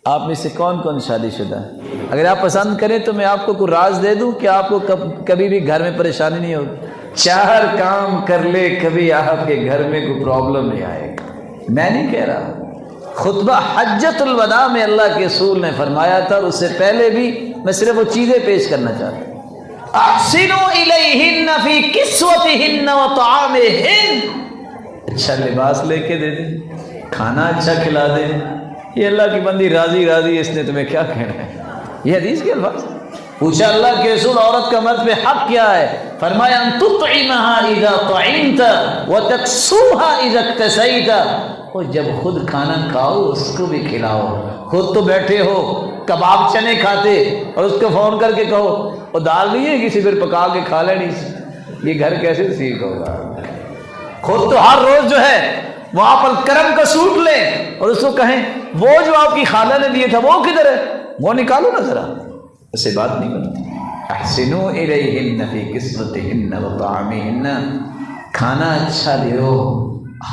آپ میں سے کون کون شادی شدہ ہے؟ اگر آپ پسند کریں تو میں آپ کو کوئی راز دے دوں کہ آپ کو کبھی بھی گھر میں پریشانی نہیں ہوگی۔ 4 کام کر لے کبھی آپ کے گھر میں کوئی پرابلم نہیں آئے گا۔ میں نہیں کہہ رہا، خطبہ حجۃ الوداع میں اللہ کے رسول نے فرمایا تھا، اور اس سے پہلے بھی میں صرف وہ چیزیں پیش کرنا چاہتا ہوں۔ احسنوا الیہن فی کسوتہن وطعامہن، اچھا لباس لے کے دے دیں، کھانا اچھا کھلا دیں۔ یہ اللہ کی بندی راضی راضی، اس نے تمہیں کیا کہنا ہے؟ یہ حدیث کے الفاظ۔ پوچھا اللہ کے رسول عورت کا مرد پہ حق کیا ہے؟ فرمایا ان تطعمها اذا طعمت وتكسوها اذا اكتسيت، اور جب خود کھانا کھاؤ اس کو بھی کھلاؤ۔ خود تو بیٹھے ہو کباب چنے کھاتے اور اس کو فون کر کے کہو وہ دال نہیں ہے کسی پھر پکا کے کھا لینی، یہ گھر کیسے ٹھیک ہوگا؟ خود تو ہر روز جو ہے وہ آپ الکرم کا سوٹ لیں اور اس کو کہیں وہ جو آپ کی خالہ نے دیے تھا وہ کدھر ہے، وہ نکالو نا ذرا، اسے بات نہیں بنتی۔ احسنوا الیہن فی کسوتہن وطعامہن، کھانا اچھا دو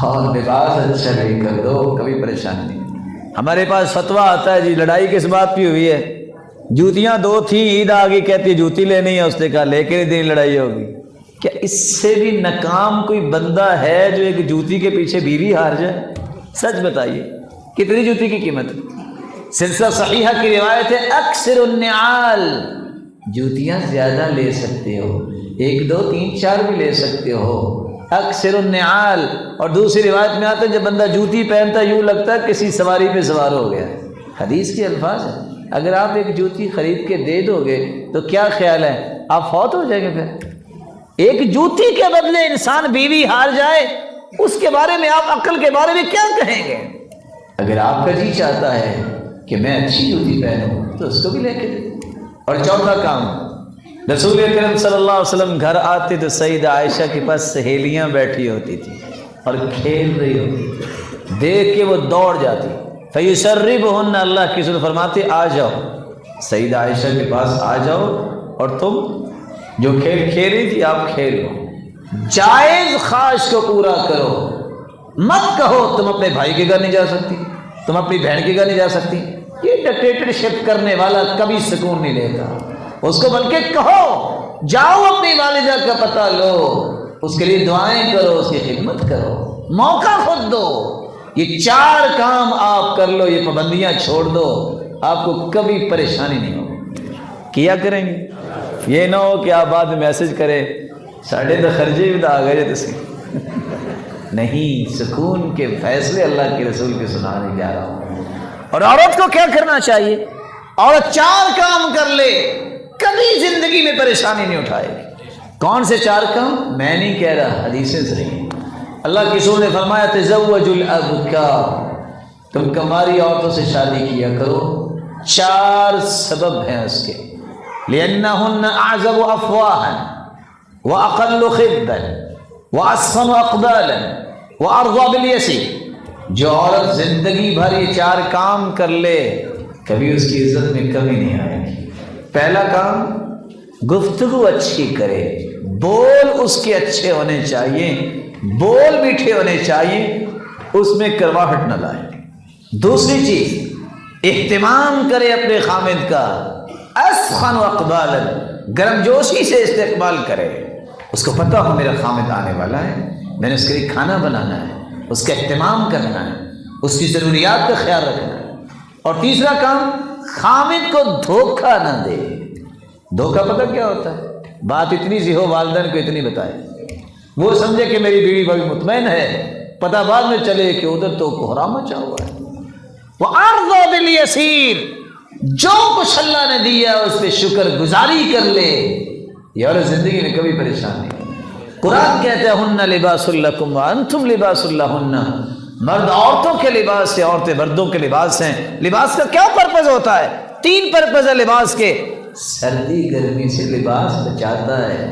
اور لباس اچھا لے کر دو، کبھی پریشانی نہیں۔ ہمارے پاس فتویٰ آتا ہے جی لڑائی کس بات پہ ہوئی ہے؟ جوتیاں 2 تھیں، عید آ گئی، کہتی ہے جوتی لینی ہے، اس نے کہا لے کے دن لڑائی ہوگی۔ کیا اس سے بھی ناکام کوئی بندہ ہے جو ایک جوتی کے پیچھے بیوی ہار جائے؟ سچ بتائیے کتنی جوتی کی قیمت ہے؟ سلسلہ صحیحہ کی روایت ہے اکثر النعال، جوتیاں زیادہ لے سکتے ہو، 1 2 3 4 بھی لے سکتے ہو، اکثر النعال۔ اور دوسری روایت میں آتا ہے جب بندہ جوتی پہنتا ہے یوں لگتا ہے کسی سواری پہ سوار ہو گیا۔ حدیث کے الفاظ ہیں، اگر آپ ایک جوتی خرید کے دے دو گے تو کیا خیال ہے آپ فوت ہو جائیں گے؟ پھر ایک جوتی کے بدلے انسان بیوی ہار جائے، اس کے بارے میں آپ عقل کے بارے میں کیا کہیں گے؟ اگر آپ کا جی چاہتا ہے کہ میں اچھی جوتی پہنوں تو اس کو بھی لے کے دیں۔ اور چوتھا کام، رسول اکرم صلی اللہ علیہ وسلم گھر آتے تو سیدہ عائشہ کے پاس سہیلیاں بیٹھی ہوتی تھی اور کھیل رہی ہوتی تھی، دیکھ کے وہ دوڑ جاتی۔ فیسربہن، اللہ کی رسول فرماتے آ جاؤ سیدہ عائشہ کے پاس آ جاؤ، اور تم جو کھیل کھیل رہی تھی آپ کھیلو، جائز خواہش کو پورا کرو، مت کہو تم اپنے بھائی کے گھر نہیں جا سکتی، تم اپنی بہن کے گھر نہیں جا سکتی۔ یہ ڈکٹیٹرشپ کرنے والا کبھی سکون نہیں لیتا، اس کو بلکہ کہو جاؤ اپنی والدہ کا پتہ لو، اس کے لیے دعائیں کرو، اس کی خدمت کرو، موقع خود دو۔ یہ 4 کام آپ کر لو، یہ پابندیاں چھوڑ دو، آپ کو کبھی پریشانی نہیں ہوگی۔ کیا کریں گے؟ یہ نہ ہو کہ آپ بعد میں میسج کریں ساڑھے تو خرچے بھی تو آ گئے تھے۔ نہیں، سکون کے فیصلے اللہ کے رسول کے سنانے جا رہا ہوں۔ اور عورت کو کیا کرنا چاہیے؟ عورت 4 کام کر لے کبھی زندگی میں پریشانی نہیں اٹھائے گی۔ کون سے 4 کام؟ میں نہیں کہہ رہا، حدیثیں صحیح ہیں۔ اللہ کے رسول نے فرمایا تزوجوا الابکار، تم کماری عورتوں سے شادی کیا کرو، 4 سبب ہیں اس کے۔ لأنهن أعزب أفواها وأقل خدا وأسخن أقبالا وأرضى باليسير۔ جو عورت زندگی بھر یہ 4 کام کر لے کبھی اس کی عزت میں کمی نہیں آئے گی۔ پہلا کام، گفتگو اچھی کرے، بول اس کے اچھے ہونے چاہیے، بول میٹھے ہونے چاہیے، اس میں کرواہٹ نہ لائے۔ دوسری چیز، اہتمام کرے اپنے خامد کا، اسخن اقبالا، گرم جوشی سے استقبال کرے، اس کو پتہ ہو میرا خامد آنے والا ہے، میں نے اس کے لیے کھانا بنانا ہے، اس کا اہتمام کرنا ہے، اس کی ضروریات کا خیال رکھنا ہے۔ اور تیسرا کام، خامد کو دھوکہ نہ دے۔ دھوکہ پتہ کیا ہوتا ہے؟ بات اتنی سی ہو والدین کو اتنی بتائے، وہ سمجھے کہ میری بیوی بڑی مطمئن ہے، پتہ بعد میں چلے کہ ادھر تو کوہرام مچا ہوا ہے۔ وَأَرْضَى بِالْيَسِيرِ، جو کچھ اللہ نے دیا اس پہ شکر گزاری کر لے، یہ عورت زندگی میں کبھی پریشان نہیں۔ قرآن کہتا ہے ہن لباس لکم وانتم لباس لہن، مرد عورتوں کے لباس سے، عورتیں مردوں کے لباس ہیں۔ لباس کا کیا پرپز ہوتا ہے؟ 3 پرپز ہے لباس کے۔ سردی گرمی سے لباس بچاتا ہے،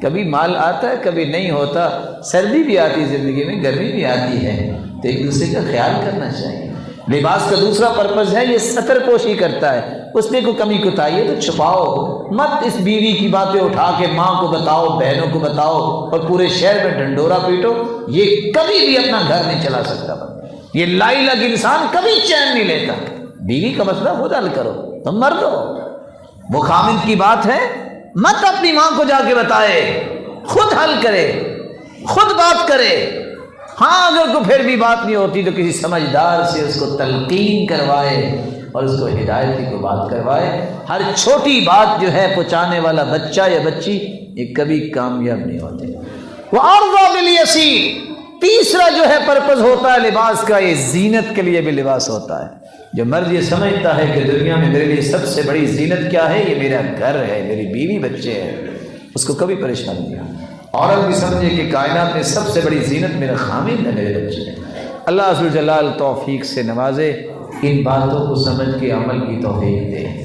کبھی مال آتا ہے کبھی نہیں ہوتا، سردی بھی آتی زندگی میں، گرمی بھی آتی ہے، تو ایک دوسرے کا خیال کرنا چاہیے۔ لباس کا دوسرا پرپز ہے یہ ستر پوشی کرتا ہے، اس میں کوئی کمی کوتاہی ہے تو چھپاؤ مت۔ اس بیوی کی باتیں اٹھا کے ماں کو بتاؤ، بہنوں کو بتاؤ اور پورے شہر میں ڈھنڈورا پیٹو، یہ کبھی بھی اپنا گھر نہیں چلا سکتا۔ یہ لائی لگ انسان کبھی چین نہیں لیتا۔ بیوی کا مسئلہ خود حل کرو، تم مرد ہو، وہ خامد کی بات ہے، مت اپنی ماں کو جا کے بتائے، خود حل کرے، خود بات کرے۔ ہاں اگر کو پھر بھی بات نہیں ہوتی تو کسی سمجھدار سے اس کو تلقین کروائے اور اس کو ہدایت کی کو بات کروائے۔ ہر چھوٹی بات جو ہے پہنچانے والا بچہ یا بچی یہ کبھی کامیاب نہیں ہوتے۔ وَأَرْضَى بِالْيَسِيرِ، تیسرا جو ہے پرپز ہوتا ہے لباس کا، یہ زینت کے لیے بھی لباس ہوتا ہے۔ جو مرد یہ سمجھتا ہے کہ دنیا میں میرے لیے سب سے بڑی زینت کیا ہے، یہ میرا گھر ہے، میری بیوی بچے ہیں، اس کو کبھی پریشانی نہیں ہے۔ عورت بھی سمجھے کہ کائنات میں سب سے بڑی زینت میرا خامد ہے، میرے بچے ہیں۔ اللہ عز و جلال توفیق سے نوازے، ان باتوں کو سمجھ کے عمل کی توفیق دے۔